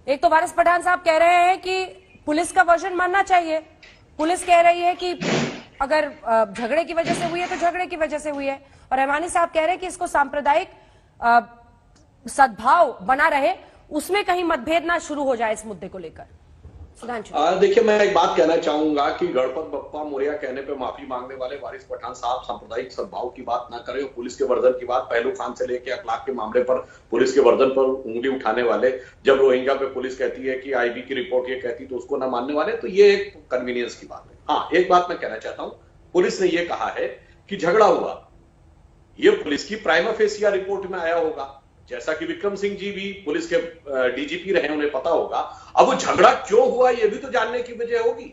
एक तो वारिस पठान साहब कह रहे हैं कि पुलिस का वर्जन मानना चाहिए। पुलिस कह रही है कि अगर झगड़े की वजह से हुई है तो झगड़े की वजह से हुई है, और रहमानी साहब कह रहे हैं कि इसको सांप्रदायिक सद्भाव बना रहे, उसमें कहीं मतभेद ना शुरू हो जाए इस मुद्दे को लेकर। देखिए, मैं एक बात कहना चाहूंगा कि गणपत बप्पा मोरया कहने पे माफी मांगने वाले वारिस पठान साहब सांप्रदायिक सद्भाव की बात ना करें और पुलिस के वर्जन की बात, पहलू खान से लेकर अखलाक के मामले पर पुलिस के वर्जन पर उंगली उठाने वाले, जब रोहिंग्या पे पुलिस कहती है कि आईबी की रिपोर्ट ये कहती तो उसको ना मानने वाले, तो ये एक कन्वीनियंस की बात है। हाँ, एक बात मैं कहना चाहता हूं, पुलिस ने यह कहा है कि झगड़ा हुआ, ये पुलिस की प्राइमा फेसिया रिपोर्ट में आया होगा, जैसा कि विक्रम सिंह जी भी पुलिस के डीजीपी रहे, उन्हें पता होगा। अब वो झगड़ा क्यों हुआ ये भी तो जानने की वजह होगी,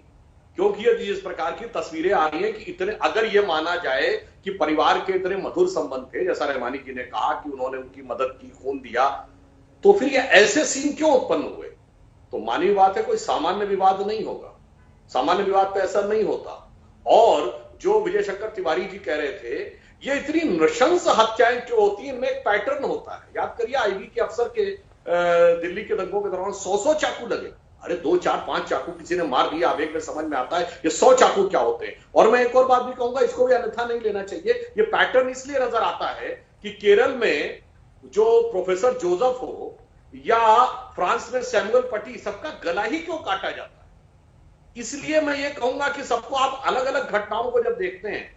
क्योंकि यदि इस प्रकार की तस्वीरें आ रही हैं कि इतने, अगर ये माना जाए कि परिवार के इतने मधुर संबंध थे, जैसा रहमानी जी ने कहा कि उन्होंने उनकी मदद की, खून दिया, तो फिर ये ऐसे सीन क्यों उत्पन्न हुए? तो मानवीय बात है, कोई सामान्य विवाद नहीं होगा, सामान्य विवाद पे ऐसा नहीं होता। और जो विजय शंकर तिवारी जी कह रहे थे, ये इतनी नृशंस हत्याएं जो होती हैं, इनमें एक पैटर्न होता है। याद करिए, आईबी के अफसर के दिल्ली के दंगों के दौरान 100 चाकू लगे। अरे 2, 4, 5 चाकू किसी ने मार दिया, आवेग में समझ में आता है, ये 100 चाकू क्या होते हैं। और मैं एक और बात भी कहूंगा, इसको भी अन्यथा नहीं लेना चाहिए। ये पैटर्न इसलिए नजर आता है कि केरल में जो प्रोफेसर जोसेफ हो या फ्रांस में सैमुअल पटी, सबका गला ही क्यों काटा जाता है। इसलिए मैं ये कहूंगा कि सबको आप अलग अलग घटनाओं को जब देखते हैं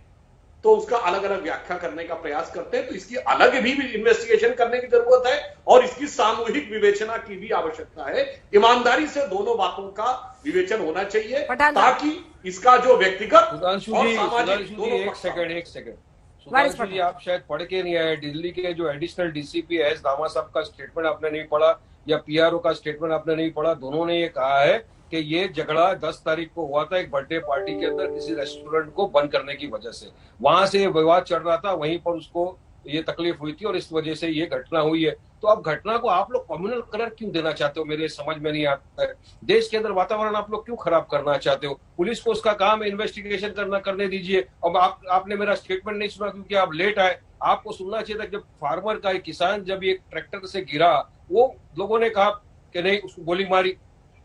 तो उसका अलग अलग व्याख्या करने का प्रयास करते हैं, तो इसकी अलग भी इन्वेस्टिगेशन करने की जरूरत है और इसकी सामूहिक विवेचना की भी आवश्यकता है। ईमानदारी से दोनों बातों का विवेचन होना चाहिए ताकि इसका जो व्यक्तिगत और सामाजिक दोनों। एक सेकंड सुधांशु जी, आप शायद पढ़ के नहीं आए। दिल्ली के जो एडिशनल डीसीपी एस दामा साहब का स्टेटमेंट आपने नहीं पढ़ा या पीआरओ का स्टेटमेंट आपने नहीं पढ़ा। दोनों ने ये कहा है कि ये झगड़ा 10 तारीख को हुआ था एक बर्थडे पार्टी के अंदर किसी रेस्टोरेंट को बंद करने की वजह से। वहां से विवाद चल रहा था, वहीं पर उसको ये तकलीफ हुई थी और इस वजह से ये घटना हुई है। तो अब घटना को आप लोग कम्युनल कलर क्यों देना चाहते हो, मेरे समझ में नहीं आता है। देश के अंदर वातावरण आप लोग क्यों खराब करना चाहते हो? पुलिस को उसका काम है, इन्वेस्टिगेशन करने दीजिए। अब आपने मेरा स्टेटमेंट नहीं सुना क्योंकि आप लेट आए। आपको सुनना चाहिए था। जब फार्मर का एक किसान जब एक ट्रैक्टर से गिरा, वो लोगों ने कहा कि नहीं उसको गोली मारी,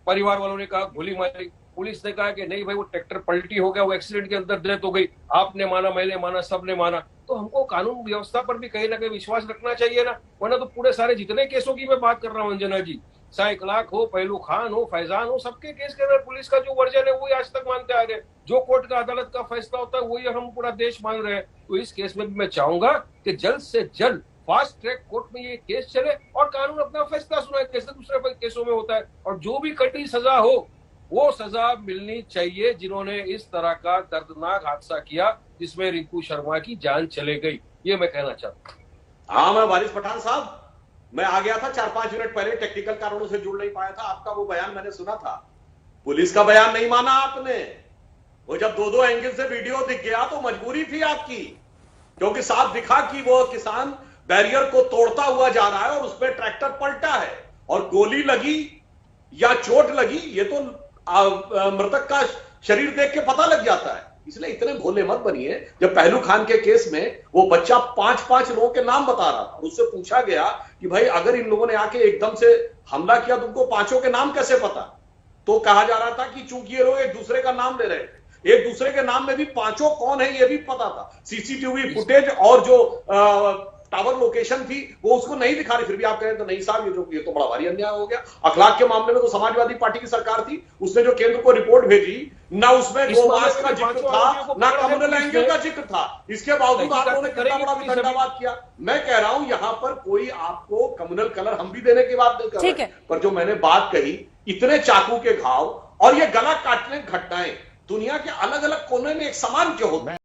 परिवार वालों ने कहा गोली मारी, पुलिस ने कहा कि नहीं भाई वो ट्रैक्टर पलटी हो गया, वो एक्सीडेंट के अंदर डेथ हो गई। आपने माना, मैंने माना, सबने माना। तो हमको कानून व्यवस्था पर भी कहीं ना कहीं विश्वास रखना चाहिए ना, वरना तो पूरे सारे जितने केसों की मैं बात कर रहा हूँ अंजना जी, चाहे इकलाक हो, पहलू खान हो, फैजान हो, सबके केस के अंदर पुलिस का जो वर्जन है वही आज तक मानते आ रहे। जो कोर्ट का अदालत का फैसला होता है वही हम पूरा देश मान रहे हैं। तो इस केस में भी मैं चाहूंगा कि जल्द से जल्द फास्ट ट्रैक कोर्ट में ये केस चले और कानून अपना फैसला सुनाए, जैसे दूसरे केसों में होता है। और जो भी कड़ी सजा हो वो सजा मिलनी चाहिए जिन्होंने इस तरह का दर्दनाक हादसा किया जिसमें रिंकू शर्मा की जान चले गई। ये मैं कहना चाहता हूं। हाँ, मैं वारिस पठान साहब, मैं आ गया था 4-5 मिनट पहले, टेक्निकल कारणों से जुड़ नहीं पाया था। आपका वो बयान मैंने सुना था, पुलिस का बयान नहीं माना आपने। वो जब 2-2 एंगल से वीडियो दिख गया तो मजबूरी थी आपकी, क्योंकि साफ दिखा कि वो किसान बैरियर को तोड़ता हुआ जा रहा है और उसमें ट्रैक्टर पलटा है और गोली लगी या चोट लगी, ये तो मृतक का शरीर देख के पता लग जाता है। इसलिए इतने भोले मत बनिए। जब पहलू खान के केस में वो बच्चा 5-5 लोगों के नाम बता रहा था, उससे पूछा गया कि भाई अगर इन लोगों ने आके एकदम से हमला किया तुमको 5 के नाम कैसे पता? तो कहा जा रहा था कि चूंकि ये लोग एक दूसरे का नाम ले रहे थे, एक दूसरे के नाम में भी 5 कौन है ये भी पता था। सीसीटीवी फुटेज और जो टावर लोकेशन थी वो उसको नहीं दिखा रही, फिर भी आप कह रहे तो नहीं साहब ये तो बड़ा भारी अन्याय हो गया। अखलाक के मामले में तो समाजवादी पार्टी की सरकार थी, उसने जो केंद्र को रिपोर्ट भेजी ना उसमें गोमांस का जिक्र था ना कम्युनल एंगल का जिक्र था, इसके बावजूद आप लोगों ने कितना बड़ा वितंडावाद किया। मैं कह रहा हूं यहां पर कोई आपको कम्युनल कलर हम भी देने की बात नहीं कर रहे, पर जो मैंने बात कही, इतने चाकू के घाव और ये गला काटने घटनाएं दुनिया के अलग अलग कोने में एक समान क्यों होते हैं।